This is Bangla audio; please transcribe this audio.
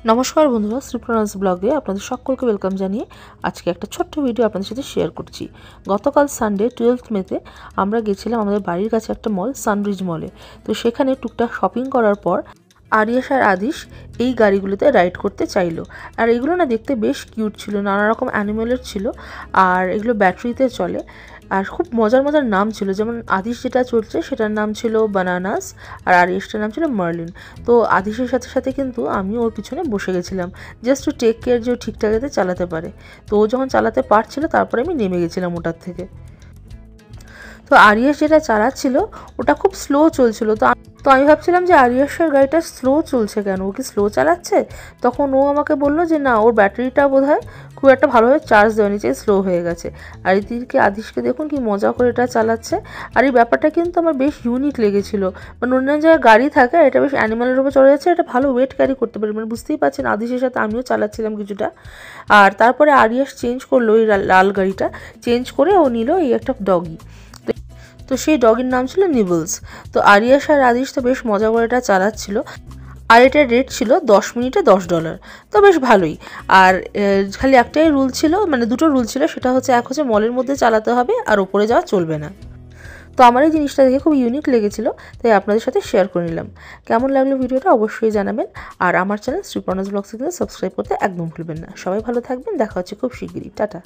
নমস্কার বন্ধুরা, শ্রীপ্রণাস ব্লগে আপনাদের সকলকে ওয়েলকাম জানিয়ে আজকে একটা ছোট্ট ভিডিও আপনাদের সাথে শেয়ার করছি। গতকাল সানডে 12th মেতে আমরা গেছিলাম আমাদের বাড়ির কাছে একটা মল, সানরিজ মলে। তো সেখানে টুকটাক শপিং করার পর আরিয়াস আর আদিশ এই গাড়িগুলোতে রাইড করতে চাইলো। আর এগুলো না দেখতে বেশ কিউট ছিল, নানা রকম অ্যানিমেলের ছিল, আর এগুলো ব্যাটারিতে চলে। আর খুব মজার মজার নাম ছিল, যেমন আদিশ যেটা চলছে সেটার নাম ছিল বানানাস, আর আরিয়াসটার নাম ছিল মার্লিন। তো আদিশের সাথে সাথে কিন্তু আমি ওর পিছনে বসে গেছিলাম, জাস্ট টু টেক কেয়ার যে ও ঠিকঠাক যাতে চালাতে পারে। তো ও যখন চালাতে পারছিল তারপরে আমি নেমে গেছিলাম ওটার থেকে। তো আরিয়াস যেটা চালাচ্ছিল ওটা খুব স্লো চলছিল। তো আমি ভাবছিলাম যে আরিয়াসের গাড়িটা স্লো চলছে কেন, ও কি স্লো চালাচ্ছে? তখন ও আমাকে বললো যে না, ওর ব্যাটারিটা বোধহয় খুব একটা ভালোভাবে চার্জ দেওয়া নিচে, স্লো হয়ে গেছে। আর এদিকে আদিশকে দেখুন কি মজা করে এটা চালাচ্ছে। আর এই ব্যাপারটা কিন্তু আমার বেশ ইউনিক লেগেছিল, মানে অন্যান্য জায়গায় গাড়ি থাকে আর এটা বেশ অ্যানিমালের উপর চলে যাচ্ছে, এটা ভালো ওয়েট ক্যারি করতে পারে, মানে বুঝতেই পারছেন আদিশের সাথে আমিও চালাচ্ছিলাম কিছুটা। আর তারপরে আরিয়াস চেঞ্জ করলো এই লাল গাড়িটা, চেঞ্জ করে ও নিল এই একটা ডগি। তো সেই ডগির নাম ছিল নিবলস। তো আরিয়াস আর আদিশ তো বেশ মজা করে এটা চালাচ্ছিল। আর এটার রেট ছিল 10 মিনিটে $10। তো বেশ ভালোই। আর খালি একটাই রুল ছিল, মানে দুটো রুল ছিল, সেটা হচ্ছে এক হচ্ছে মলের মধ্যে চালাতে হবে আর ওপরে যাওয়া চলবে না। তো আমার এই জিনিসটা দেখে খুব ইউনিক লেগেছিল, তাই আপনাদের সাথে শেয়ার করে নিলাম। কেমন লাগলো ভিডিওটা অবশ্যই জানাবেন। আর আমার চ্যানেল শ্রীপ্রণাস ব্লগসে কিন্তু সাবস্ক্রাইব করতে একদম ভুলবেন না। সবাই ভালো থাকবেন, দেখা হচ্ছে খুব শিগগিরই। টাটা।